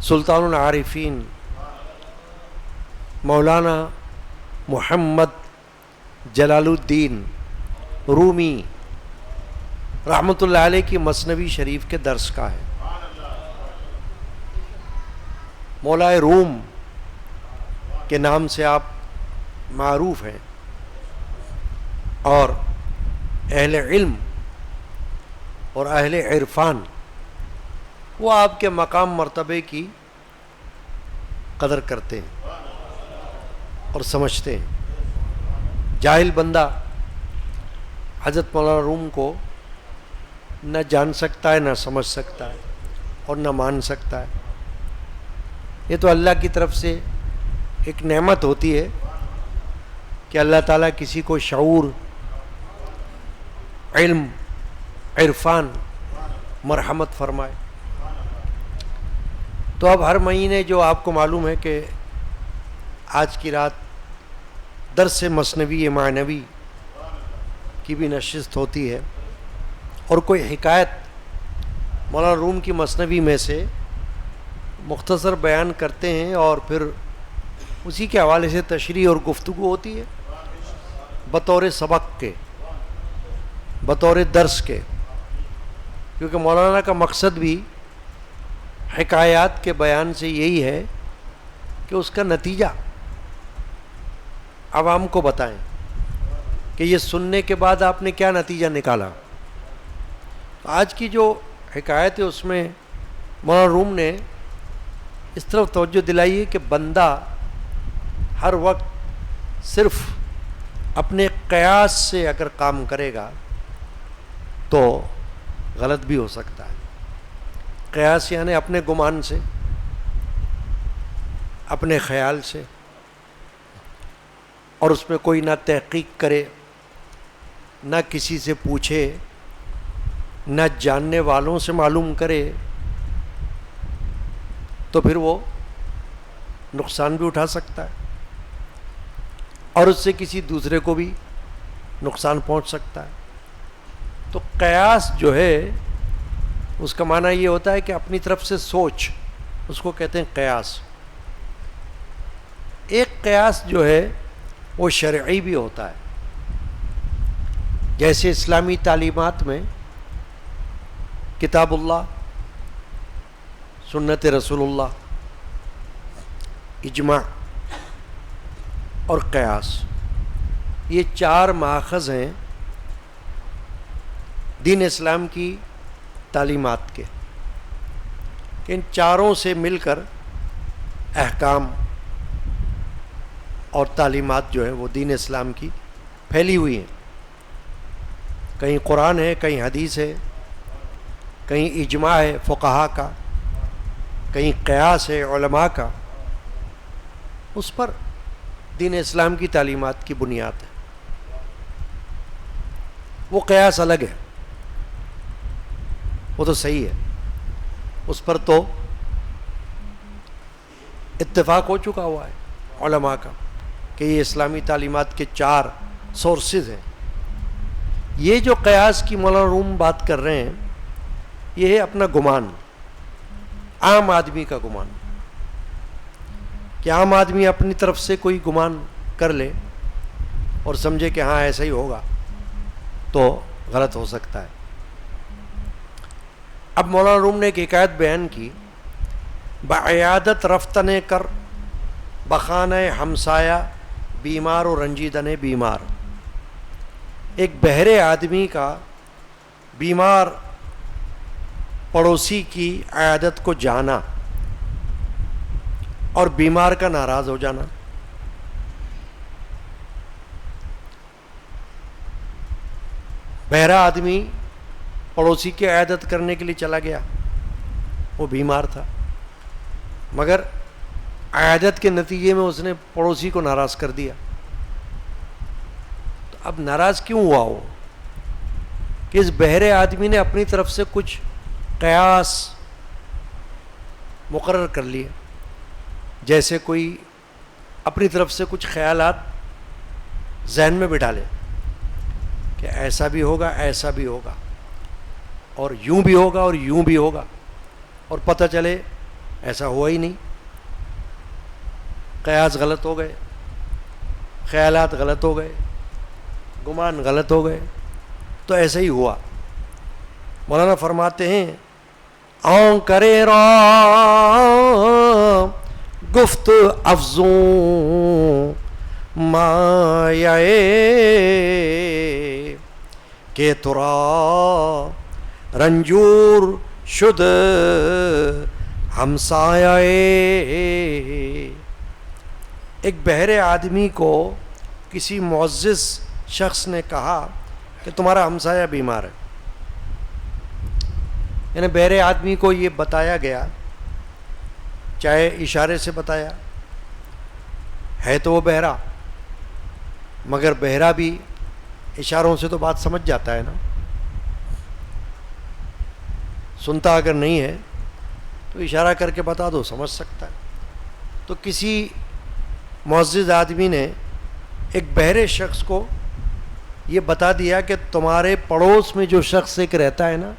سلطان العارفین مولانا محمد جلال الدین رومی رحمۃ اللہ علیہ کی مثنوی شریف کے درس کا ہے۔ مولائے روم کے نام سے آپ معروف ہیں، اور اہل علم اور اہل عرفان وہ آپ کے مقام مرتبے کی قدر کرتے ہیں اور سمجھتے ہیں۔ جاہل بندہ حضرت مولانا روم کو نہ جان سکتا ہے، نہ سمجھ سکتا ہے، اور نہ مان سکتا ہے۔ یہ تو اللہ کی طرف سے ایک نعمت ہوتی ہے کہ اللہ تعالیٰ کسی کو شعور، علم، عرفان، مرحمت فرمائے۔ تو اب ہر مہینے جو آپ کو معلوم ہے کہ آج کی رات درس مثنوی معنوی کی بھی نشست ہوتی ہے، اور کوئی حکایت مولانا روم کی مثنوی میں سے مختصر بیان کرتے ہیں، اور پھر اسی کے حوالے سے تشریح اور گفتگو ہوتی ہے بطور سبق کے، بطور درس کے، کیونکہ مولانا کا مقصد بھی حکایات کے بیان سے یہی ہے کہ اس کا نتیجہ عوام کو بتائیں کہ یہ سننے کے بعد آپ نے کیا نتیجہ نکالا۔ آج کی جو حکایت ہے اس میں مولانا روم نے اس طرف توجہ دلائی ہے کہ بندہ ہر وقت صرف اپنے قیاس سے اگر کام کرے گا تو غلط بھی ہو سکتا ہے۔ قیاس یعنی اپنے گمان سے، اپنے خیال سے، اور اس میں کوئی نہ تحقیق کرے، نہ کسی سے پوچھے، نہ جاننے والوں سے معلوم کرے، تو پھر وہ نقصان بھی اٹھا سکتا ہے، اور اس سے کسی دوسرے کو بھی نقصان پہنچ سکتا ہے۔ تو قیاس جو ہے اس کا معنی یہ ہوتا ہے کہ اپنی طرف سے سوچ، اس کو کہتے ہیں قیاس۔ ایک قیاس جو ہے وہ شرعی بھی ہوتا ہے، جیسے اسلامی تعلیمات میں کتاب اللہ، سنت رسول اللہ، اجماع اور قیاس، یہ چار ماخذ ہیں دین اسلام کی تعلیمات کے، کہ ان چاروں سے مل کر احکام اور تعلیمات جو ہیں وہ دین اسلام کی پھیلی ہوئی ہیں۔ کہیں قرآن ہے، کہیں حدیث ہے، کہیں اجماع ہے فقہا کا، کہیں قیاس ہے علماء کا، اس پر دین اسلام کی تعلیمات کی بنیاد ہے۔ وہ قیاس الگ ہے، وہ تو صحیح ہے، اس پر تو اتفاق ہو چکا ہوا ہے علماء کا کہ یہ اسلامی تعلیمات کے چار سورسز ہیں۔ یہ جو قیاس کی مولانا روم بات کر رہے ہیں، یہ ہے اپنا گمان، عام آدمی کا گمان، کہ عام آدمی اپنی طرف سے کوئی گمان کر لے اور سمجھے کہ ہاں ایسا ہی ہوگا، تو غلط ہو سکتا ہے۔ اب مولانا روم نے ایک حکایت بیان کی، بعیادت رفتن کر بخانہ ہمسایہ بیمار و رنجیدن بیمار۔ ایک بہرے آدمی کا بیمار پڑوسی کی عیادت کو جانا اور بیمار کا ناراض ہو جانا۔ بہرا آدمی پڑوسی کی عیادت کرنے کے لیے چلا گیا، وہ بیمار تھا، مگر عیادت کے نتیجے میں اس نے پڑوسی کو ناراض کر دیا۔ تو اب ناراض کیوں ہوا وہ؟ کہ اس بہرے آدمی نے اپنی طرف سے کچھ قیاس مقرر کر لیے، جیسے کوئی اپنی طرف سے کچھ خیالات ذہن میں بٹھا لے کہ ایسا بھی ہوگا، ایسا بھی ہوگا، اور یوں بھی ہوگا اور یوں بھی ہوگا، اور پتہ چلے ایسا ہوا ہی نہیں. قیاس غلط ہو گئے, خیالات غلط ہو گئے, گمان غلط ہو گئے, تو ایسا ہی ہوا. مولانا فرماتے ہیں آن کرے رام گفت افزوں مایائے کہ ترا رنجور شد ہمسایہ. ایک بہرے آدمی کو کسی معزز شخص نے کہا کہ تمہارا ہمسایہ بیمار ہے. یعنی بہرے آدمی کو یہ بتایا گیا, چاہے اشارے سے بتایا, ہے تو وہ بہرا, مگر بہرا بھی اشاروں سے تو بات سمجھ جاتا ہے نا. سنتا اگر نہیں ہے تو اشارہ کر کے بتا دو, سمجھ سکتا ہے. تو کسی معزز آدمی نے ایک بہرے شخص کو یہ بتا دیا کہ تمہارے پڑوس میں جو شخص ایک رہتا ہے نا,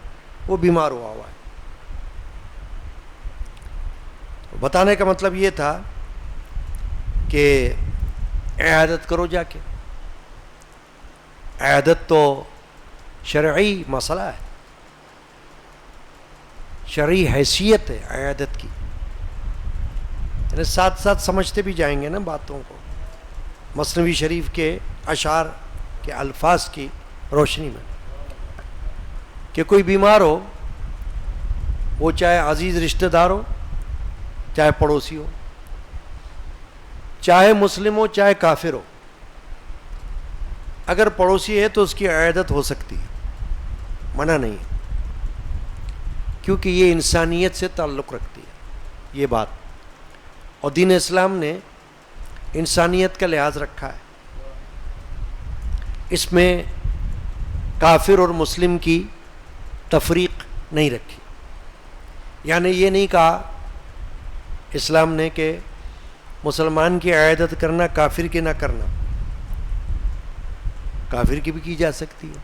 وہ بیمار ہوا ہے. بتانے کا مطلب یہ تھا کہ عیادت کرو جا کے. عیادت تو شرعی مسئلہ ہے, شرعی حیثیت ہے عیادت کی. یعنی ساتھ ساتھ سمجھتے بھی جائیں گے نا باتوں کو, مثنوی شریف کے اشعار کے الفاظ کی روشنی میں, کہ کوئی بیمار ہو, وہ چاہے عزیز رشتہ دار ہو, چاہے پڑوسی ہو, چاہے مسلم ہو چاہے کافر ہو, اگر پڑوسی ہے تو اس کی عیادت ہو سکتی ہے, منع نہیں ہے, کیونکہ یہ انسانیت سے تعلق رکھتی ہے یہ بات. اور دین اسلام نے انسانیت کا لحاظ رکھا ہے, اس میں کافر اور مسلم کی تفریق نہیں رکھی. یعنی یہ نہیں کہا اسلام نے کہ مسلمان کی عیادت کرنا کافر کی نہ کرنا, کافر کی بھی کی جا سکتی ہے,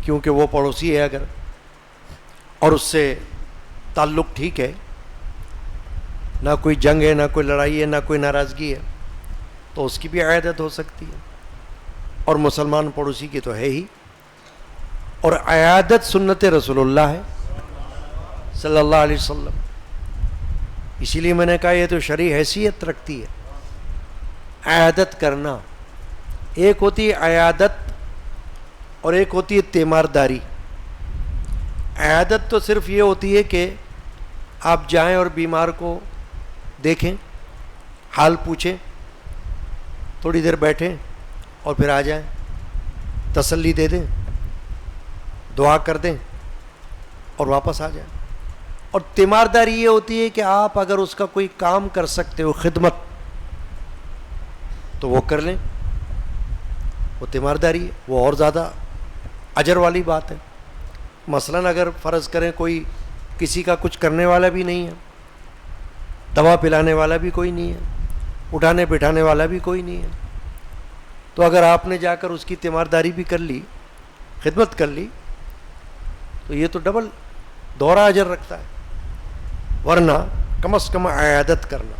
کیونکہ وہ پڑوسی ہے اگر, اور اس سے تعلق ٹھیک ہے, نہ کوئی جنگ ہے, نہ کوئی لڑائی ہے, نہ کوئی ناراضگی ہے, تو اس کی بھی عیادت ہو سکتی ہے. اور مسلمان پڑوسی کی تو ہے ہی. اور عیادت سنت رسول اللہ ہے صلی اللہ علیہ وسلم. اسی لیے میں نے کہا یہ تو شرعی حیثیت رکھتی ہے عیادت کرنا. ایک ہوتی ہے عیادت اور ایک ہوتی ہے تیمارداری. عیادت تو صرف یہ ہوتی ہے کہ آپ جائیں اور بیمار کو دیکھیں, حال پوچھیں, تھوڑی دیر بیٹھیں اور پھر آ جائیں, تسلی دے دیں, دعا کر دیں اور واپس آ جائیں. اور تیمارداری یہ ہوتی ہے کہ آپ اگر اس کا کوئی کام کر سکتے ہو, خدمت, تو وہ کر لیں, وہ تیمارداری ہے, وہ اور زیادہ اجر والی بات ہے. مثلاً اگر فرض کریں کوئی کسی کا کچھ کرنے والا بھی نہیں ہے, دوا پلانے والا بھی کوئی نہیں ہے, اٹھانے بٹھانے والا بھی کوئی نہیں ہے, تو اگر آپ نے جا کر اس کی تیمارداری بھی کر لی, خدمت کر لی, تو یہ تو ڈبل دوہرا اجر رکھتا ہے. ورنہ کم از کم عیادت کرنا.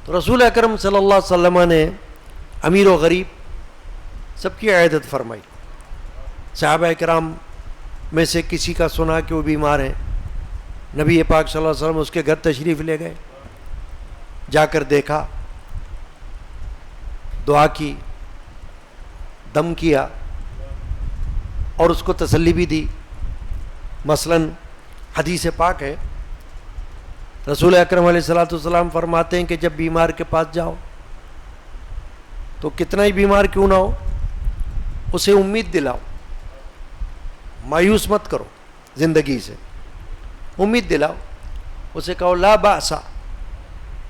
تو رسول اکرم صلی اللہ علیہ وسلم نے امیر و غریب سب کی عیادت فرمائی. صحابہ کرام میں سے کسی کا سنا کہ وہ بیمار ہیں, نبی پاک صلی اللہ علیہ وسلم اس کے گھر تشریف لے گئے, جا کر دیکھا, دعا کی, دم کیا اور اس کو تسلی بھی دی. مثلاً حدیث پاک ہے, رسول اکرم علیہ الصلوۃ والسلام فرماتے ہیں کہ جب بیمار کے پاس جاؤ تو کتنا ہی بیمار کیوں نہ ہو, اسے امید دلاؤ, مایوس مت کرو زندگی سے, امید دلاؤ, اسے کہو لا بأس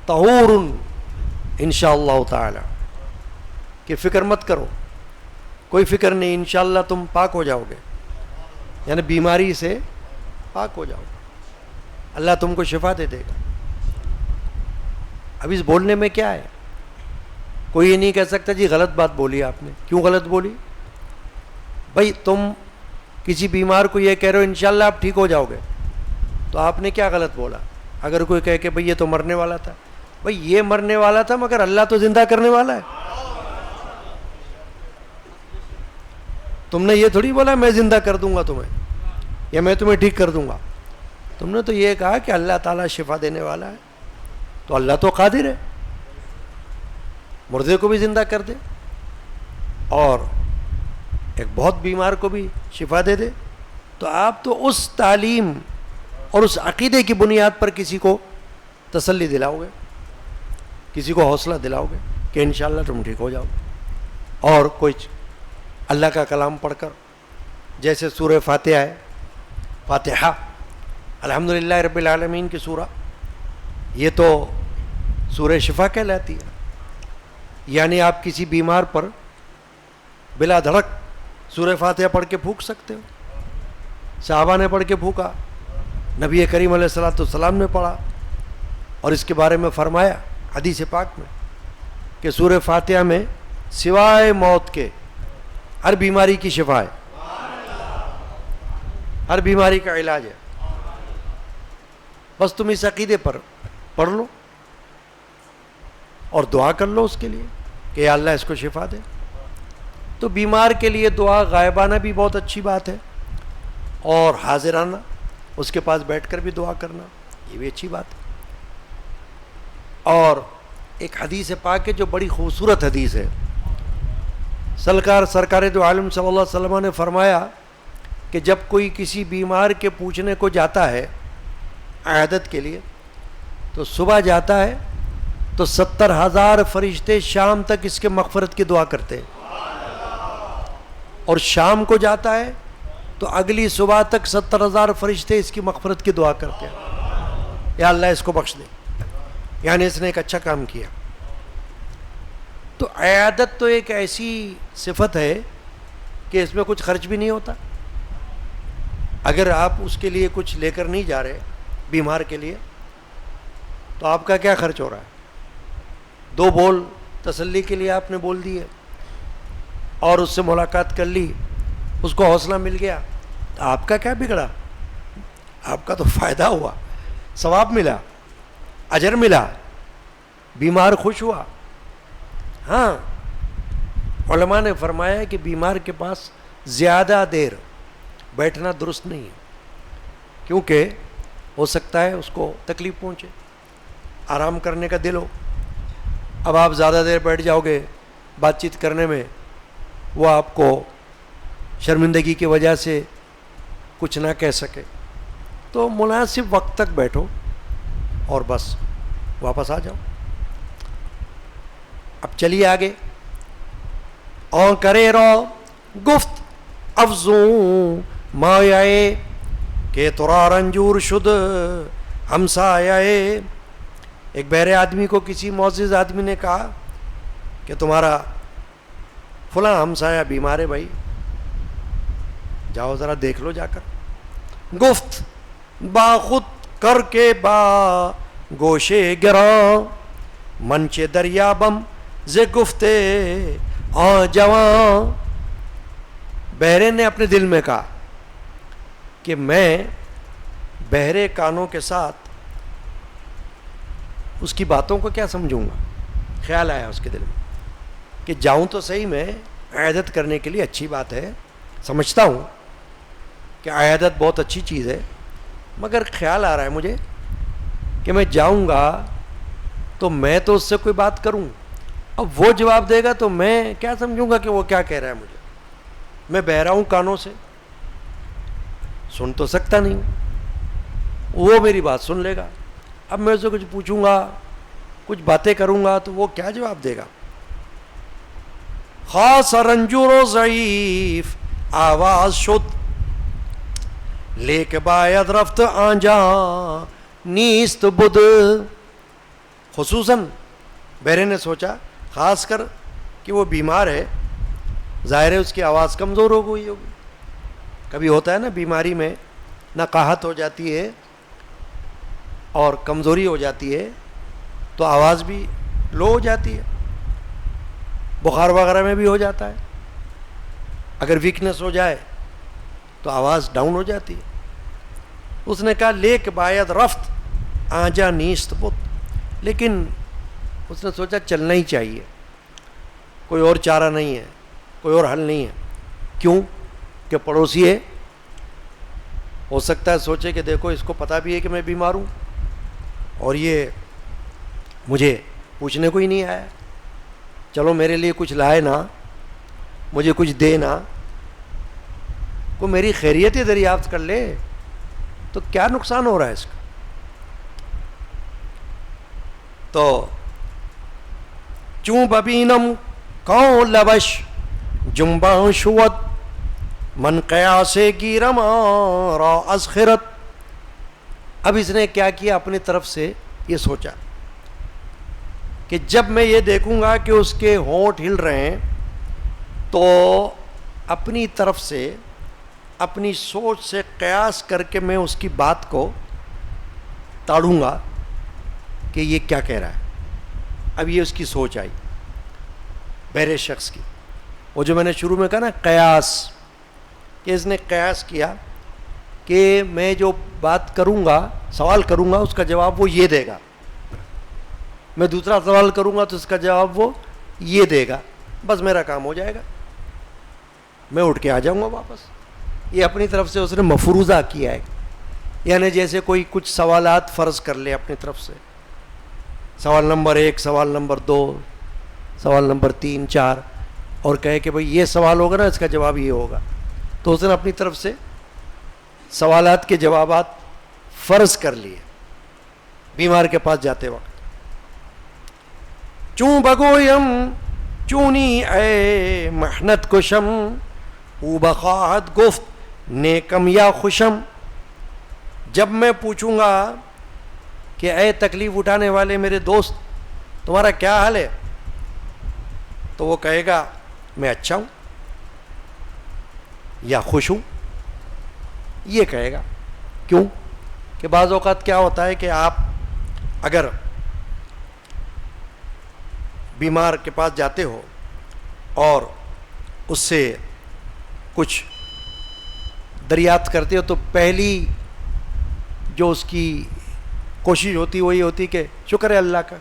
طہور انشاءاللہ تعالی, کہ فکر مت کرو, کوئی فکر نہیں, انشاءاللہ تم پاک ہو جاؤ گے, یعنی بیماری سے پاک ہو جاؤ گے, اللہ تم کو شفا دے دے گا. اب اس بولنے میں کیا ہے, کوئی یہ نہیں کہہ سکتا جی غلط بات بولی آپ نے. کیوں غلط بولی؟ بھائی تم کسی بیمار کو یہ کہہ رہے ہو انشاءاللہ آپ ٹھیک ہو جاؤ گے, تو آپ نے کیا غلط بولا؟ اگر کوئی کہے کہ بھئی یہ تو مرنے والا تھا، بھئی یہ مرنے والا تھا مگر اللہ تو زندہ کرنے والا ہے. تم نے یہ تھوڑی بولا میں زندہ کر دوں گا تمہیں یا میں تمہیں ٹھیک کر دوں گا. تم نے تو یہ کہا کہ اللہ تعالیٰ شفا دینے والا ہے. تو اللہ تو قادر ہے، مردے کو بھی زندہ کر دے اور ایک بہت بیمار کو بھی شفا دے دے. تو آپ تو اس تعلیم اور اس عقیدے کی بنیاد پر کسی کو تسلی دلاؤ گے، کسی کو حوصلہ دلاؤ گے کہ انشاءاللہ تم ٹھیک ہو جاؤ. اور کوئی اللہ کا کلام پڑھ کر، جیسے سورہ فاتحہ ہے، فاتحہ الحمدللہ رب العالمین کی سورہ، یہ تو سورہ شفا کہلاتی ہے. یعنی آپ کسی بیمار پر بلا دھڑک سورہ فاتحہ پڑھ کے پھونک سکتے ہو. صحابہ نے پڑھ کے پھونکا، نبی کریم علیہ الصلوۃ والسلام نے پڑھا، اور اس کے بارے میں فرمایا حدیث پاک میں کہ سورہ فاتحہ میں سوائے موت کے ہر بیماری کی شفا ہے، ہر بیماری کا علاج ہے. بس تم اس عقیدے پر پڑھ لو اور دعا کر لو اس کے لیے کہ یا اللہ اس کو شفا دے. تو بیمار کے لیے دعا غائبانہ بھی بہت اچھی بات ہے، اور حاضرانہ اس کے پاس بیٹھ کر بھی دعا کرنا یہ بھی اچھی بات ہے. اور ایک حدیث پاک ہے جو بڑی خوبصورت حدیث ہے. سرکار دو عالم صلی اللہ علیہ وسلم نے فرمایا کہ جب کوئی کسی بیمار کے پوچھنے کو جاتا ہے عیادت کے لیے، تو صبح جاتا ہے تو 70,000 فرشتے شام تک اس کے مغفرت کی دعا کرتے ہیں، اور شام کو جاتا ہے تو اگلی صبح تک 70,000 فرشتے اس کی مغفرت کی دعا کرتے ہیں، یا اللہ اس کو بخش دے، یعنی اس نے ایک اچھا کام کیا. تو عیادت تو ایک ایسی صفت ہے کہ اس میں کچھ خرچ بھی نہیں ہوتا. اگر آپ اس کے لیے کچھ لے کر نہیں جا رہے بیمار کے لیے، تو آپ کا کیا خرچ ہو رہا ہے؟ 2 بول تسلی کے لیے آپ نے بول دیے اور اس سے ملاقات کر لی، اس کو حوصلہ مل گیا، تو آپ کا کیا بگڑا؟ آپ کا تو فائدہ ہوا، ثواب ملا، اجر ملا، بیمار خوش ہوا. ہاں، علماء نے فرمایا کہ بیمار کے پاس زیادہ دیر بیٹھنا درست نہیں ہے، کیونکہ ہو سکتا ہے اس کو تکلیف پہنچے، آرام کرنے کا دل ہو. اب آپ زیادہ دیر بیٹھ جاؤ گے بات چیت کرنے میں، وہ آپ کو شرمندگی کی وجہ سے کچھ نہ کہہ سکے. تو مناسب وقت تک بیٹھو اور بس واپس آ جاؤ. اب چلیے آگے. اور کرے رو گفت افزوں مایائے کہ ترا رنجور شد ہمسایہ. ایک بہرے آدمی کو کسی معزز آدمی نے کہا کہ تمہارا فلاں ہمسایہ بیمار ہے بھائی، جاؤ ذرا دیکھ لو جا کر. گفت با خود کر کے با گوشے گراں منچے دریابم ز گفتے آ جواں. بہرے نے اپنے دل میں کہا کہ میں بہرے کانوں کے ساتھ اس کی باتوں کو کیا سمجھوں گا. خیال آیا اس کے دل میں کہ جاؤں تو صحیح، میں عیادت کرنے کے لیے اچھی بات ہے، سمجھتا ہوں کہ عیادت بہت اچھی چیز ہے، مگر خیال آ رہا ہے مجھے کہ میں جاؤں گا تو میں تو اس سے کوئی بات کروں، اب وہ جواب دے گا تو میں کیا سمجھوں گا کہ وہ کیا کہہ رہا ہے مجھے. میں بہرا ہوں، کانوں سے سن تو سکتا نہیں، وہ میری بات سن لے گا. اب میں اسے کچھ پوچھوں گا، کچھ باتیں کروں گا تو وہ کیا جواب دے گا. خاص رنجور و ضعیف آواز شد لیک باید رفت آنجا نیست بدھ. خصوصاً بہرے نے سوچا خاص کر کہ وہ بیمار ہے، ظاہر ہے اس کی آواز کمزور ہو گئی ہوگی. کبھی ہوتا ہے نا بیماری میں نقاہت ہو جاتی ہے اور کمزوری ہو جاتی ہے تو آواز بھی لو ہو جاتی ہے. بخار وغیرہ میں بھی ہو جاتا ہے، اگر ویکنس ہو جائے تو آواز ڈاؤن ہو جاتی ہے. اس نے کہا لیک باید رفت آجا نیست بت، لیکن اس نے سوچا چلنا ہی چاہیے، کوئی اور چارہ نہیں ہے، کوئی اور حل نہیں ہے۔ کیوں کہ پڑوسی ہے، ہو سکتا ہے سوچے کہ دیکھو اس کو پتہ بھی ہے کہ میں بیمار ہوں اور یہ مجھے پوچھنے کو ہی نہیں آیا، چلو میرے لیے کچھ لائے نا، مجھے کچھ دے نا، کو میری خیریت ہی دریافت کر لے تو کیا نقصان ہو رہا ہے اس کا۔ تو چوں ببینم کون لبش جنباں شود من قیاسے گیرم را از خرت۔ اب اس نے کیا کیا، اپنی طرف سے یہ سوچا کہ جب میں یہ دیکھوں گا کہ اس کے ہونٹ ہل رہے ہیں تو اپنی طرف سے اپنی سوچ سے قیاس کر کے میں اس کی بات کو تاڑوں گا کہ یہ کیا کہہ رہا ہے۔ اب یہ اس کی سوچ آئی بہرے شخص کی، وہ جو میں نے شروع میں کہا نا قیاس، کہ اس نے قیاس کیا کہ میں جو بات کروں گا، سوال کروں گا، اس کا جواب وہ یہ دے گا، میں دوسرا سوال کروں گا تو اس کا جواب وہ یہ دے گا، بس میرا کام ہو جائے گا، میں اٹھ کے آ جاؤں گا واپس۔ یہ اپنی طرف سے اس نے مفروضہ کیا ہے، یعنی جیسے کوئی کچھ سوالات فرض کر لے اپنی طرف سے، سوال نمبر 1، سوال نمبر 2، سوال نمبر 3، 4، اور کہے کہ بھئی یہ سوال ہوگا نا اس کا جواب یہ ہوگا، تو اس نے اپنی طرف سے سوالات کے جوابات فرض کر لیے بیمار کے پاس جاتے وقت۔ چوں بگویم چونی اے محنت کشم او بخواہد گفت نیکم یا خوشم۔ جب میں پوچھوں گا کہ اے تکلیف اٹھانے والے میرے دوست تمہارا کیا حال ہے، تو وہ کہے گا میں اچھا ہوں یا خوش ہوں، یہ کہے گا۔ کیوں کہ بعض اوقات کیا ہوتا ہے کہ آپ اگر بیمار کے پاس جاتے ہو اور اس سے کچھ دریافت کرتے ہو تو پہلی جو اس کی کوشش ہوتی وہ یہ ہوتی کہ شکر ہے اللہ کا،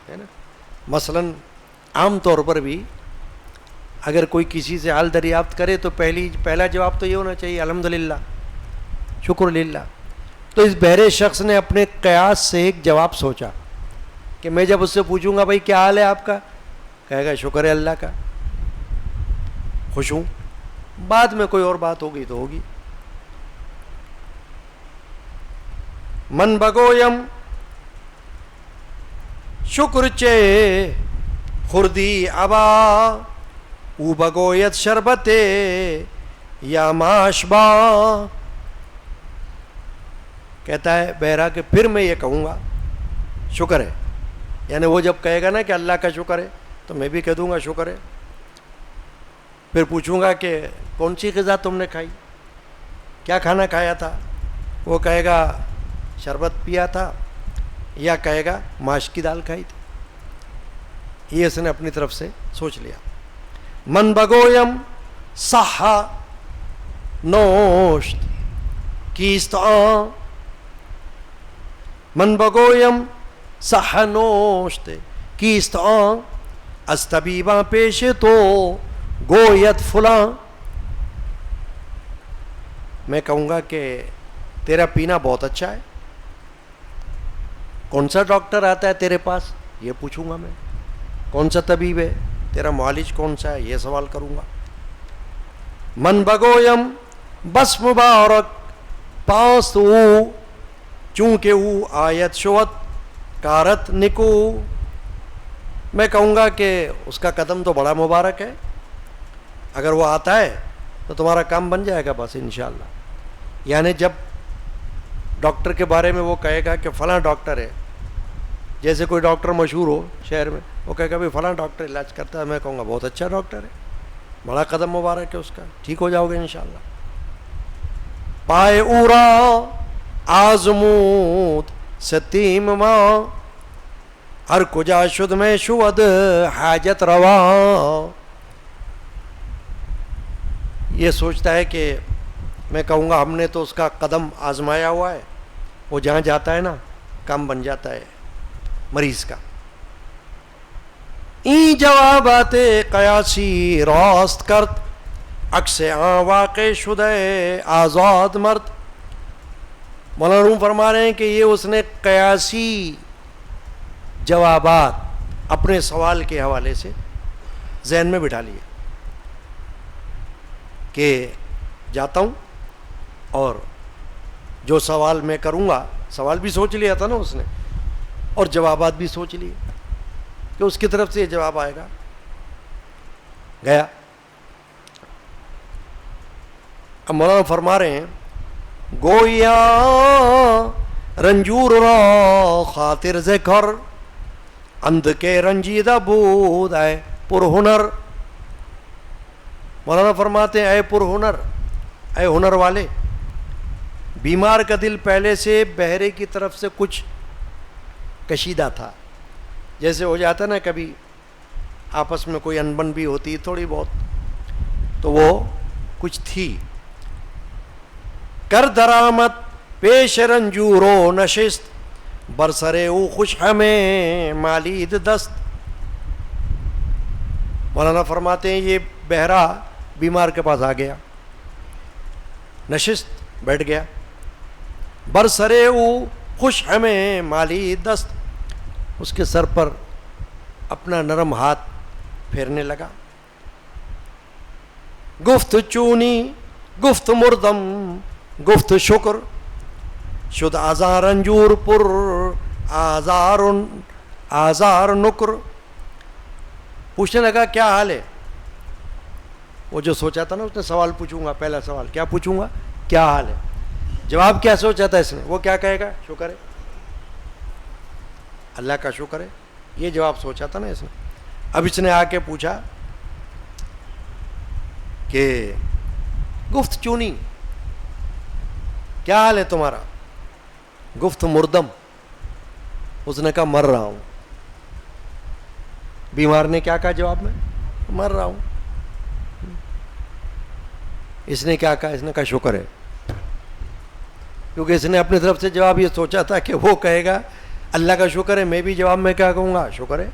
ہے نا۔ مثلاً عام طور پر بھی اگر کوئی کسی سے حال دریافت کرے تو پہلا جواب تو یہ ہونا چاہیے الحمدللہ، شکر للہ۔ تو اس بہرے شخص نے اپنے قیاس سے ایک جواب سوچا کہ میں جب اس سے پوچھوں گا بھائی کیا حال ہے آپ کا، کہے گا شکر ہے اللہ کا، خوش ہوں، بعد میں کوئی اور بات ہوگی تو ہوگی۔ من بگویم شکر چے خردی ابا او بگویت شربت یا ماشبا۔ کہتا ہے بہرا کہ پھر میں یہ کہوں گا شکر ہے، یعنی وہ جب کہے گا نا کہ اللہ کا شکر ہے تو میں بھی کہہ دوں گا شکر ہے۔ پھر پوچھوں گا کہ کون سی غذا تم نے کھائی، کیا کھانا کھایا تھا، وہ کہے گا شربت پیا تھا، یا کہے گا ماش کی دال کھائی تھی۔ یہ اس نے اپنی طرف سے سوچ لیا۔ من بگویم صح نوشت کیست آن، من بگویم صح نوشت کیست آن از طبیباں پیش تو گویت فلاں۔ میں کہوں گا کہ تیرا پینا بہت اچھا ہے، کون سا ڈاکٹر آتا ہے تیرے پاس یہ پوچھوں گا میں، کون سا طبیب ہے، تیرا معالج کون سا ہے یہ سوال کروں گا۔ من بگویم بس مبارک پاست او چونکہ او آیت شوت کارت نکو۔ میں کہوں گا کہ اس کا قدم تو بڑا مبارک ہے، اگر وہ آتا ہے تو تمہارا کام بن جائے گا بس انشاءاللہ۔ یعنی جب ڈاکٹر کے بارے میں وہ کہے گا کہ فلاں ڈاکٹر ہے، جیسے کوئی ڈاکٹر مشہور ہو شہر میں، وہ کہے گا بھائی فلاں ڈاکٹر علاج کرتا ہے، میں کہوں گا بہت اچھا ڈاکٹر ہے، بڑا قدم مبارک ہے اس کا، ٹھیک ہو جاؤ گے انشاءاللہ۔ پائے اورا آزمود ستیم ماں ہر کجا شد میں شود حاجت روا۔ یہ سوچتا ہے کہ میں کہوں گا ہم نے تو اس کا قدم آزمایا ہوا ہے، وہ جہاں جاتا ہے نا کام بن جاتا ہے مریض کا. این جوابات قیاسی راست کرد، عکس آن واقع شدہ آزاد مرد. مولانا روم فرما رہے ہیں کہ یہ اس نے قیاسی جوابات اپنے سوال کے حوالے سے ذہن میں بٹھا لیے کہ جاتا ہوں اور جو سوال میں کروں گا، سوال بھی سوچ لیا تھا نا اس نے اور جوابات بھی سوچ لیے کہ اس کی طرف سے یہ جواب آئے گا. گیا. اب مولانا فرما رہے ہیں گویا رنجور را خاطر ذکر، اندھ کے رنجیدہ بود اے پرہنر. مولانا فرماتے ہیں اے پرہنر، اے ہنر والے. بیمار کا دل پہلے سے بہرے کی طرف سے کچھ کشیدہ تھا، جیسے ہو جاتا نا کبھی آپس میں کوئی انبن بھی ہوتی تھوڑی بہت، تو وہ کچھ تھی. کر درآمد پیش رنجور و نشست، برسرے او خوش ہمیں مالید دست. مولانا فرماتے ہیں یہ بہرا بیمار کے پاس آ گیا، نشست بیٹھ گیا، برسرے او خوش ہمیں مالید دست، اس کے سر پر اپنا نرم ہاتھ پھیرنے لگا. گفت چونی گفت مردم گفت شکر، شد آزار رنجور پر آزار نکر. پوچھنے لگا کیا حال ہے. وہ جو سوچا تھا نا اس نے سوال پوچھوں گا، پہلا سوال کیا پوچھوں گا، کیا حال ہے. جواب کیا سوچا تھا اس نے، وہ کیا کہے گا، شکر ہے، اللہ کا شکر ہے. یہ جواب سوچا تھا نا اس نے. اب اس نے آ کے پوچھا کہ گفت چونی، کیا حال ہے تمہارا. گفت مردم، اس نے کہا مر رہا ہوں. بیمار نے کیا کہا جواب میں، مر رہا ہوں. اس نے کیا کہا، اس نے کہا شکر ہے، کیونکہ اس نے اپنی طرف سے جواب یہ سوچا تھا کہ وہ کہے گا اللہ کا شکر ہے. میں بھی جواب میں کیا کہوں گا، شکر ہے.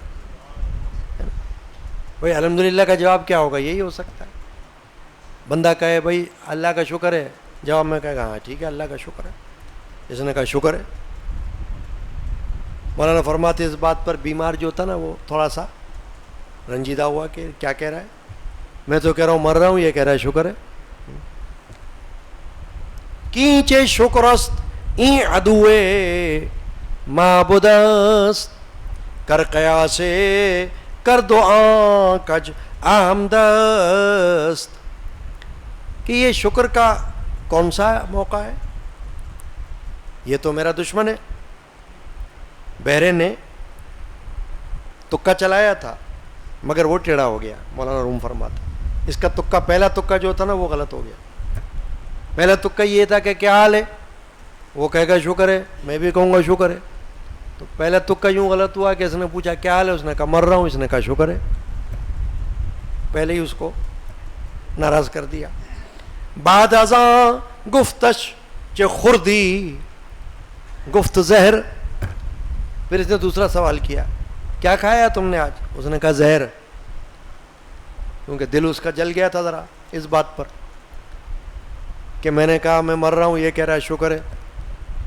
بھائی الحمدللہ کا جواب کیا ہوگا، یہی ہو سکتا ہے. بندہ کہے بھائی اللہ کا شکر ہے، جواب میں کہے گا ہاں ٹھیک ہے اللہ کا شکر ہے. اس نے کہا شکر ہے. مولانا فرماتے اس بات پر بیمار جو تھا نا وہ تھوڑا سا رنجیدہ ہوا کہ کیا کہہ رہا ہے. میں تو کہہ رہا ہوں مر رہا ہوں، یہ کہہ رہا ہے شکر ہے. کینچے شکرست این عدوے معبودست، کر قیاسے کر دعا کج آمدست. کہ یہ شکر کا کون سا موقع ہے، یہ تو میرا دشمن ہے. بہرے نے تکا چلایا تھا مگر وہ ٹیڑھا ہو گیا. مولانا روم فرماتا اس کا تکا، پہلا تکا جو تھا نا وہ غلط ہو گیا. پہلا تکا یہ تھا کہ کیا حال ہے، وہ کہے گا شکر ہے، میں بھی کہوں گا شکر ہے. تو پہلا تکا یوں غلط ہوا کہ اس نے پوچھا کیا حال ہے، اس نے کہا مر رہا ہوں، اس نے کہا شکر ہے. پہلے ہی اس کو ناراض کر دیا. بعد ازاں گفتش چہ خوردی گفت زہر. پھر اس نے دوسرا سوال کیا کیا کھایا تم نے آج، اس نے کہا زہر. کیونکہ دل اس کا جل گیا تھا ذرا اس بات پر کہ میں نے کہا میں مر رہا ہوں، یہ کہہ رہا ہے شکر ہے.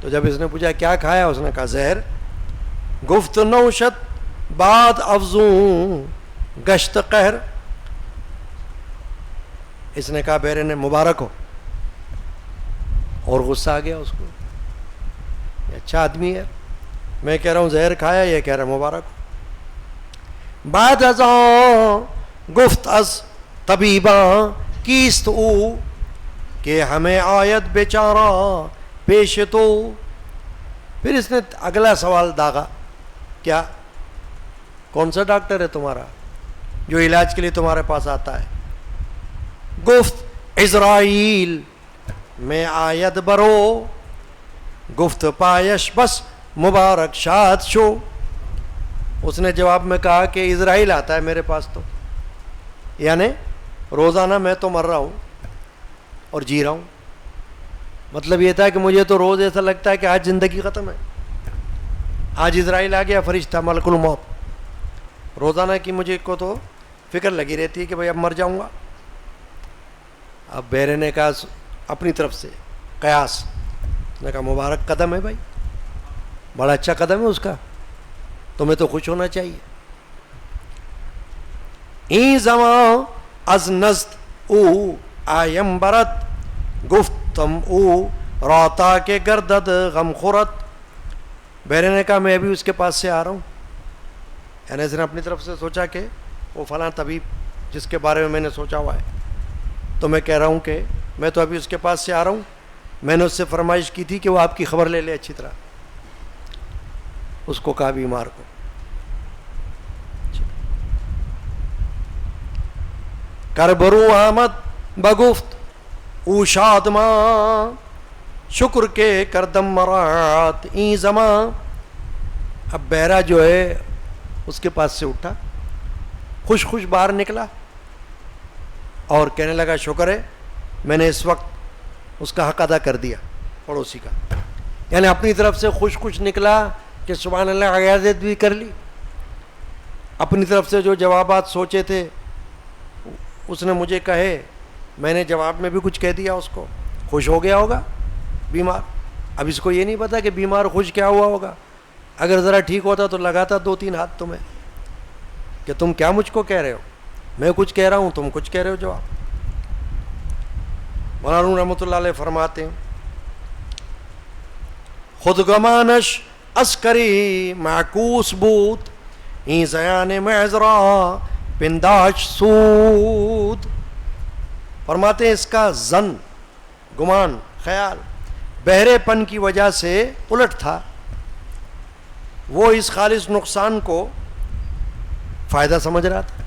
تو جب اس نے پوچھا کیا کھایا، اس نے کہا زہر. گفت نوشت بعد افزوں گشت قہر. اس نے کہا بہرے نے مبارک ہو، اور غصہ آ گیا اس کو. یہ اچھا آدمی ہے، میں کہہ رہا ہوں زہر کھایا، یہ کہہ رہا ہے مبارک ہو. بعد ازاں گفت از طبیباں کیست او، کہ ہمیں آیت بیچارہ پیش تو. پھر اس نے اگلا سوال داغا کیا، کون سا ڈاکٹر ہے تمہارا جو علاج کے لیے تمہارے پاس آتا ہے. گفت عزرائیل میں آیت برو، گفت پایش بس مبارک شاد شو. اس نے جواب میں کہا کہ عزرائیل آتا ہے میرے پاس تو، یعنی روزانہ میں تو مر رہا ہوں اور جی رہا ہوں. مطلب یہ تھا کہ مجھے تو روز ایسا لگتا ہے کہ آج زندگی ختم ہے، آج اسرائیل آ گیا فرشتہ ملک الموت، روزانہ کی مجھے کو تو فکر لگی رہتی ہے کہ بھائی اب مر جاؤں گا۔ اب بہرے نے کہا اپنی طرف سے قیاس، نے کہا مبارک قدم ہے بھائی، بڑا اچھا قدم ہے اس کا، تمہیں تو خوش ہونا چاہیے۔ این زمان از نزد او آیم برد، گفتم او راتا کے گردد غم خورد۔ بہرے نے کہا میں ابھی اس کے پاس سے آ رہا ہوں، یعنی اس نے اپنی طرف سے سوچا کہ وہ فلاں طبیب جس کے بارے میں نے سوچا ہوا ہے، تو میں کہہ رہا ہوں کہ میں تو ابھی اس کے پاس سے آ رہا ہوں، میں نے اس سے فرمائش کی تھی کہ وہ آپ کی خبر لے لے اچھی طرح۔ اس کو کہا بیمار کو کربرو آمد بگفت او شادماں، شکر کے کردم مرات این زماں۔ اب بہرا جو ہے اس کے پاس سے اٹھا، خوش خوش باہر نکلا اور کہنے لگا شکر ہے میں نے اس وقت اس کا حق ادا کر دیا پڑوسی کا، یعنی اپنی طرف سے خوش خوش نکلا کہ سبحان اللہ عیادت بھی کر لی، اپنی طرف سے جو جوابات سوچے تھے اس نے مجھے کہے، میں نے جواب میں بھی کچھ کہہ دیا، اس کو خوش ہو گیا ہوگا بیمار۔ اب اس کو یہ نہیں پتا کہ بیمار خوش کیا ہوا ہوگا، اگر ذرا ٹھیک ہوتا تو لگاتا 2-3 ہاتھ تمہیں کہ تم کیا مجھ کو کہہ رہے ہو، میں کچھ کہہ رہا ہوں تم کچھ کہہ رہے ہو جواب۔ مولانا رحمۃ اللہ علیہ فرماتے ہیں خودگمانش عسکری معکوس بود، این زیان معذرا پنداش سود۔ فرماتے ہیں اس کا ظن، گمان، خیال بہرے پن کی وجہ سے الٹ تھا، وہ اس خالص نقصان کو فائدہ سمجھ رہا تھا،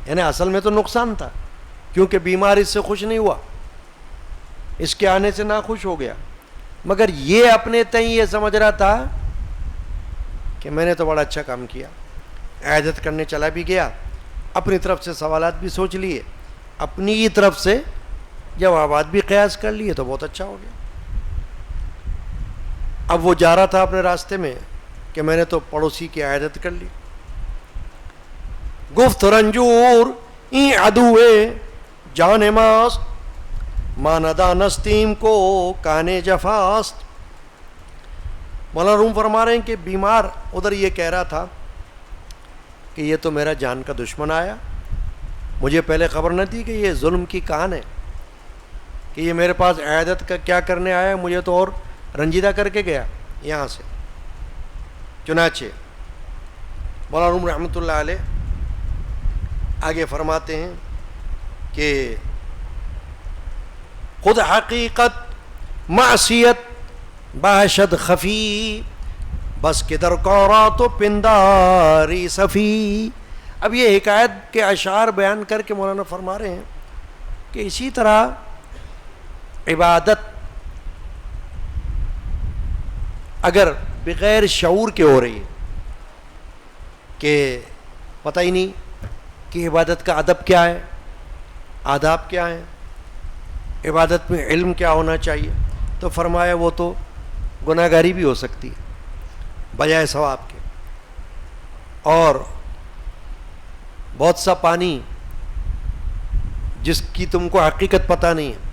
یعنی اصل میں تو نقصان تھا، کیونکہ بیمار اس سے خوش نہیں ہوا، اس کے آنے سے ناخوش ہو گیا، مگر یہ اپنے تئیں یہ سمجھ رہا تھا کہ میں نے تو بڑا اچھا کام کیا، عیادت کرنے چلا بھی گیا، اپنی طرف سے سوالات بھی سوچ لیے، اپنی ہی طرف سے جوابات بھی قیاس کر لیے، تو بہت اچھا ہو گیا۔ اب وہ جا رہا تھا اپنے راستے میں کہ میں نے تو پڑوسی کی عیادت کر لی۔ گفت رنجور این عدوے جان ماست، ماندہ نستیم کو کانے جفاست۔ مولانا روم فرما رہے ہیں کہ بیمار ادھر یہ کہہ رہا تھا کہ یہ تو میرا جان کا دشمن آیا، مجھے پہلے خبر نہ تھی کہ یہ ظلم کی کان ہے، کہ یہ میرے پاس عیادت کا کیا کرنے آیا، مجھے تو اور رنجیدہ کر کے گیا یہاں سے۔ چنانچہ مولانا روم رحمۃ اللہ علیہ آگے فرماتے ہیں کہ خود حقیقت معصیت باشد خفی، بس کدھر کورا تو پنداری صفی۔ اب یہ حکایت کے اشعار بیان کر کے مولانا فرما رہے ہیں کہ اسی طرح عبادت اگر بغیر شعور کے ہو رہی ہے کہ پتہ ہی نہیں کہ عبادت کا ادب کیا ہے، آداب کیا ہیں، عبادت میں علم کیا ہونا چاہیے، تو فرمایا وہ تو گناہ گاری بھی ہو سکتی ہے بجائے ثواب کے، اور بہت سا پانی جس کی تم کو حقیقت پتہ نہیں ہے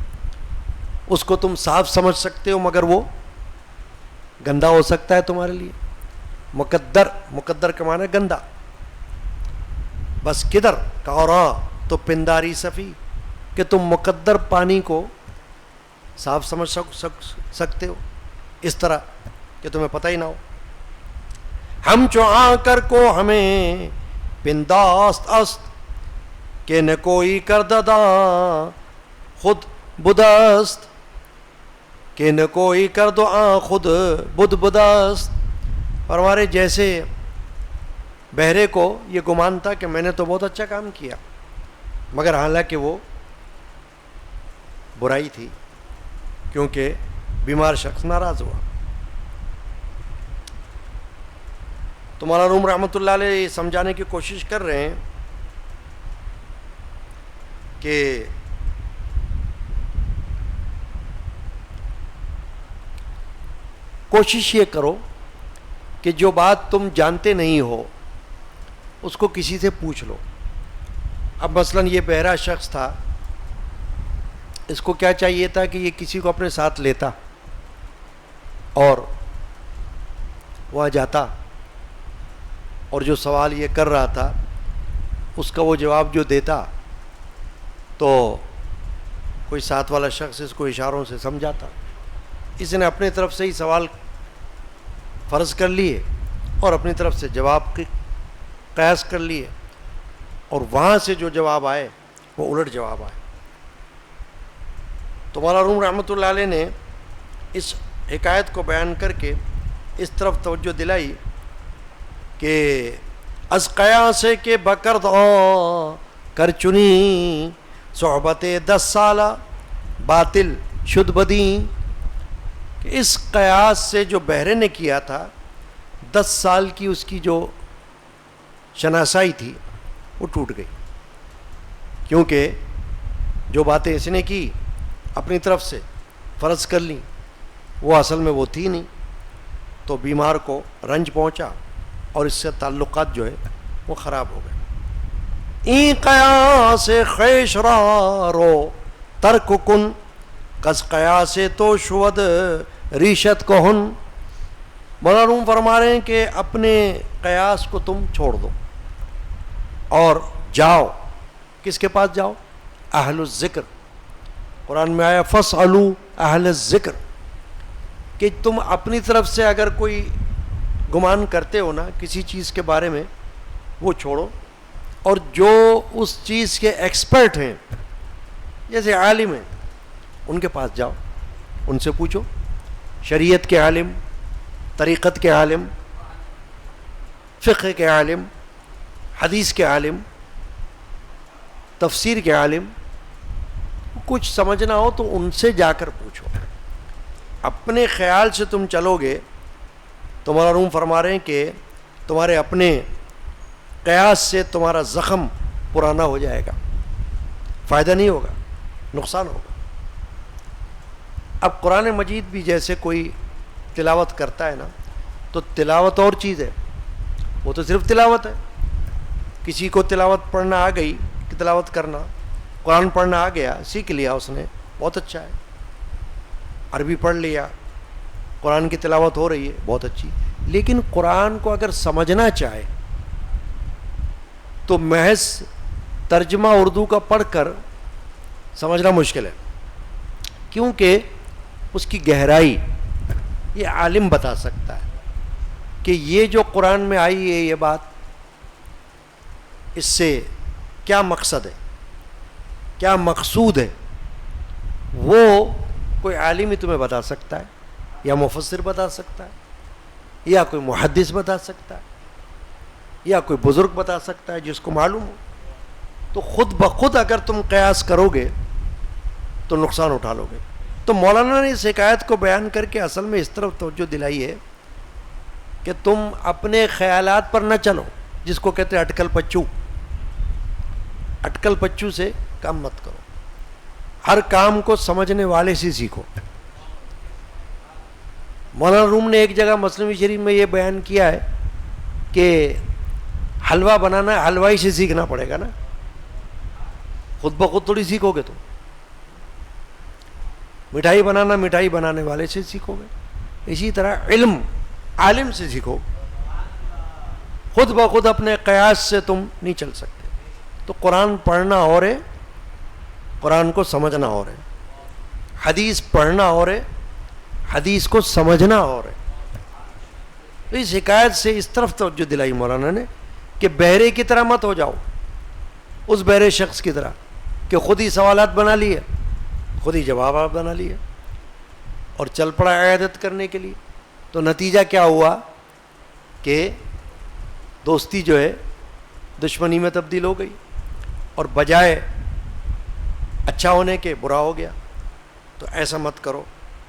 اس کو تم صاف سمجھ سکتے ہو، مگر وہ گندا ہو سکتا ہے تمہارے لیے۔ مقدر کا معنی گندا، بس کدھر کورا تو پنداری صفی، کہ تم مقدر پانی کو صاف سمجھ سکتے ہو اس طرح کہ تمہیں پتہ ہی نہ ہو۔ ہم چو آ کر کو ہمیں پنداست است، کہ نہ کوئی کرددا خود بدست، کہ نہ کوئی کردو آ خود بد بدست۔ اور ہمارے جیسے بہرے کو یہ گمان تھا کہ میں نے تو بہت اچھا کام کیا، مگر حالانکہ وہ برائی تھی، کیونکہ بیمار شخص ناراض ہوا۔ تو مولانا روم رحمۃ اللہ علیہ یہ سمجھانے کی کوشش کر رہے ہیں کہ کوشش یہ کرو کہ جو بات تم جانتے نہیں ہو اس کو کسی سے پوچھ لو. اب مثلا یہ بہرا شخص تھا, اس کو کیا چاہیے تھا کہ یہ کسی کو اپنے ساتھ لیتا اور وہاں جاتا, اور جو سوال یہ کر رہا تھا اس کا وہ جواب جو دیتا تو کوئی ساتھ والا شخص اس کو اشاروں سے سمجھاتا. اس نے اپنے طرف سے ہی سوال فرض کر لیے اور اپنی طرف سے جواب کی قیاس کر لیے, اور وہاں سے جو جواب آئے وہ الٹ جواب آئے. تو مولانا روم رحمۃ اللہ علیہ نے اس حکایت کو بیان کر کے اس طرف توجہ دلائی کہ از قیاسے کے بکرد کر چنی صحبت 10 سالہ باطل شد بدیں, کہ اس قیاس سے جو بہرے نے کیا تھا 10 سال کی اس کی جو شناسائی تھی وہ ٹوٹ گئی, کیونکہ جو باتیں اس نے کی اپنی طرف سے فرض کر لیں وہ اصل میں وہ تھی نہیں, تو بیمار کو رنج پہنچا اور اس سے تعلقات جو ہے وہ خراب ہو گئے. این قیاس خیش را رو ترک کن کس قیاس تو شود ریشت کو ہن. مولانا روم فرما رہے ہیں کہ اپنے قیاس کو تم چھوڑ دو اور جاؤ. کس کے پاس جاؤ؟ اہل الذکر. قرآن میں آیا فاسألوا اہل الذکر, کہ تم اپنی طرف سے اگر کوئی گمان کرتے ہو نا کسی چیز کے بارے میں وہ چھوڑو, اور جو اس چیز کے ایکسپرٹ ہیں جیسے عالم ہیں ان کے پاس جاؤ, ان سے پوچھو. شریعت کے عالم, طریقت کے عالم, فقہ کے عالم, حدیث کے عالم, تفسیر کے عالم, کچھ سمجھنا ہو تو ان سے جا کر پوچھو. اپنے خیال سے تم چلو گے تو مولانا روم فرما رہے ہیں کہ تمہارے اپنے قیاس سے تمہارا زخم پرانا ہو جائے گا, فائدہ نہیں ہوگا, نقصان ہوگا. اب قرآن مجید بھی جیسے کوئی تلاوت کرتا ہے نا, تو تلاوت اور چیز ہے, وہ تو صرف تلاوت ہے. کسی کو تلاوت پڑھنا آ گئی کہ تلاوت کرنا, قرآن پڑھنا آ گیا, سیکھ لیا اس نے, بہت اچھا ہے. عربی پڑھ لیا, قرآن کی تلاوت ہو رہی ہے, بہت اچھی. لیکن قرآن کو اگر سمجھنا چاہے تو محض ترجمہ اردو کا پڑھ کر سمجھنا مشکل ہے, کیونکہ اس کی گہرائی یہ عالم بتا سکتا ہے کہ یہ جو قرآن میں آئی ہے یہ بات, اس سے کیا مقصد ہے, کیا مقصود ہے, وہ کوئی عالم ہی تمہیں بتا سکتا ہے, یا مفسر بتا سکتا ہے, یا کوئی محدث بتا سکتا ہے, یا کوئی بزرگ بتا سکتا ہے جس کو معلوم ہو. تو خود بخود اگر تم قیاس کرو گے تو نقصان اٹھا لو گے. تو مولانا نے اس حکایت کو بیان کر کے اصل میں اس طرف توجہ دلائی ہے کہ تم اپنے خیالات پر نہ چلو, جس کو کہتے ہیں اٹکل پچو. اٹکل پچو سے کام مت کرو, ہر کام کو سمجھنے والے سے سیکھو. مولانا روم نے ایک جگہ مثنوی شریف میں یہ بیان کیا ہے کہ حلوہ بنانا حلوائی سے سیکھنا پڑے گا نا, خود بخود تھوڑی سیکھو گے. تم مٹھائی بنانا مٹھائی بنانے والے سے سیکھو گے. اسی طرح علم عالم سے سیکھو, خود بخود اپنے قیاس سے تم نہیں چل سکتے. تو قرآن پڑھنا اور ہے, قرآن کو سمجھنا اور ہے. حدیث پڑھنا اور ہے, حدیث کو سمجھنا اور ہے. تو اس حکایت سے اس طرف توجہ دلائی مولانا نے کہ بہرے کی طرح مت ہو جاؤ, اس بہرے شخص کی طرح کہ خود ہی سوالات بنا لیے, خود ہی جوابات بنا لیے اور چل پڑا عیادت کرنے کے لیے. تو نتیجہ کیا ہوا کہ دوستی جو ہے دشمنی میں تبدیل ہو گئی, اور بجائے اچھا ہونے کے برا ہو گیا. تو ایسا مت کرو.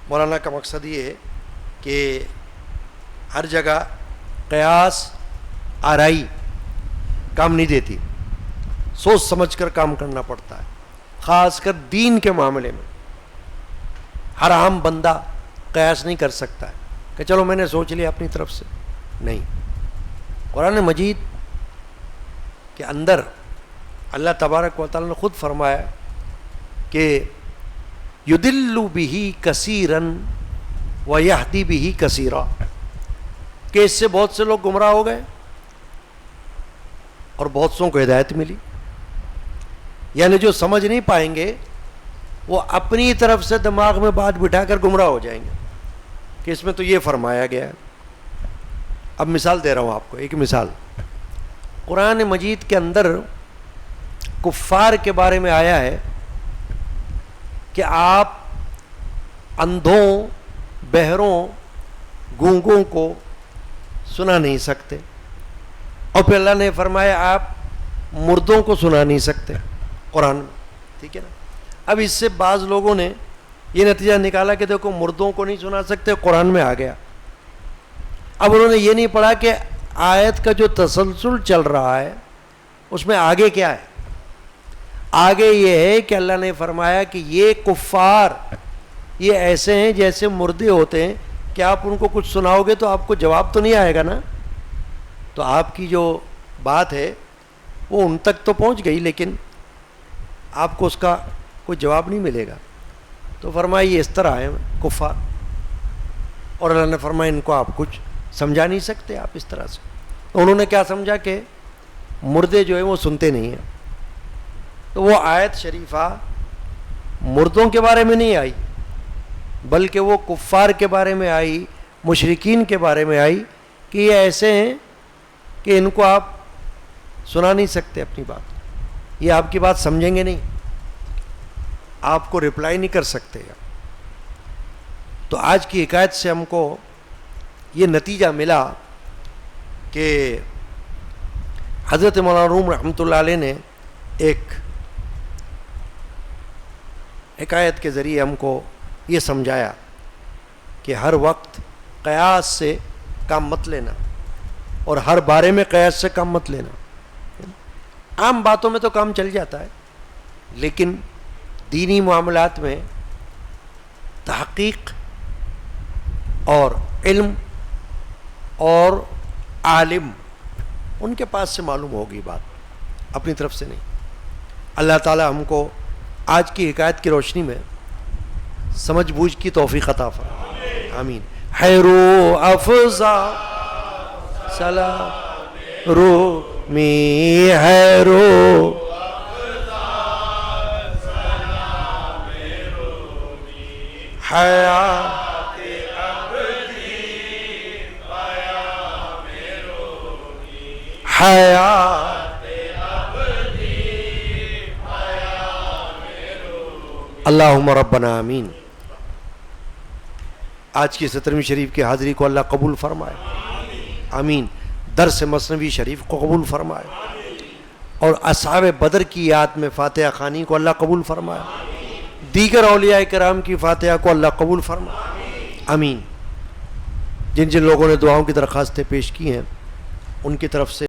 مولانا کا مقصد یہ ہے کہ ہر جگہ قیاس آرائی کام نہیں دیتی, سوچ سمجھ کر کام کرنا پڑتا ہے, خاص کر دین کے معاملے میں. ہر عام بندہ قیاس نہیں کر سکتا ہے. کہ چلو میں نے سوچ لیا اپنی طرف سے. نہیں, قرآن مجید کے اندر اللہ تبارک و تعالیٰ نے خود فرمایا کہ یدل بہ کثیرا ویہدی بہ کثیرا, کہ اس سے بہت سے لوگ گمراہ ہو گئے اور بہت سوں کو ہدایت ملی. یعنی جو سمجھ نہیں پائیں گے وہ اپنی طرف سے دماغ میں بات بٹھا کر گمراہ ہو جائیں گے کہ اس میں تو یہ فرمایا گیا ہے. اب مثال دے رہا ہوں آپ کو, ایک مثال. قرآن مجید کے اندر کفار کے بارے میں آیا ہے کہ آپ اندھوں, بہروں, گونگوں کو سنا نہیں سکتے, اور پھر اللہ نے فرمایا آپ مردوں کو سنا نہیں سکتے قرآن میں. ٹھیک ہے نا. اب اس سے بعض لوگوں نے یہ نتیجہ نکالا کہ دیکھو مردوں کو نہیں سنا سکتے, قرآن میں آ گیا. اب انہوں نے یہ نہیں پڑھا کہ آیت کا جو تسلسل چل رہا ہے اس میں آگے کیا ہے. آگے یہ ہے کہ اللہ نے فرمایا کہ یہ کفار یہ ایسے ہیں جیسے مردے ہوتے ہیں, کہ آپ ان کو کچھ سناؤ گے تو آپ کو جواب تو نہیں آئے گا نا. تو آپ کی جو بات ہے وہ ان تک تو پہنچ گئی, لیکن آپ کو اس کا کوئی جواب نہیں ملے گا. تو فرمایا یہ اس طرح ہے کفار, اور اللہ نے فرمایا ان کو آپ کچھ سمجھا نہیں سکتے آپ اس طرح سے. تو انہوں نے کیا سمجھا کہ مردے جو ہیں وہ سنتے نہیں ہیں. تو وہ آیت شریفہ مردوں کے بارے میں نہیں آئی, بلکہ وہ کفار کے بارے میں آئی, مشرکین کے بارے میں آئی کہ یہ ایسے ہیں کہ ان کو آپ سنا نہیں سکتے اپنی بات, یہ آپ کی بات سمجھیں گے نہیں, آپ کو رپلائی نہیں کر سکتے. تو آج کی حکایت سے ہم کو یہ نتیجہ ملا کہ حضرت مولانا روم رحمۃ اللہ علیہ نے ایک حکایت کے ذریعے ہم کو یہ سمجھایا کہ ہر وقت قیاس سے کام مت لینا, اور ہر بارے میں قیاس سے کام مت لینا. عام باتوں میں تو کام چل جاتا ہے, لیکن دینی معاملات میں تحقیق اور علم اور عالم ان کے پاس سے معلوم ہوگی بات, اپنی طرف سے نہیں. اللہ تعالی ہم کو آج کی حکایت کی روشنی میں سمجھ بوجھ کی توفیق عطا فرمائے, آمین. حیرو افزا سلام رو می حیرو حیات حیات اللہم ربنا آمین. آج کی 17ویں شریف کی حاضری کو اللہ قبول فرمائے, آمین. درس مثنوی شریف کو قبول فرمائے, اور اصحاب بدر کی یاد میں فاتحہ خوانی کو اللہ قبول فرمائے, دیگر اولیاء کرام کی فاتحہ کو اللہ قبول فرمائے, آمین. جن جن لوگوں نے دعاؤں کی درخواستیں پیش کی ہیں ان کی طرف سے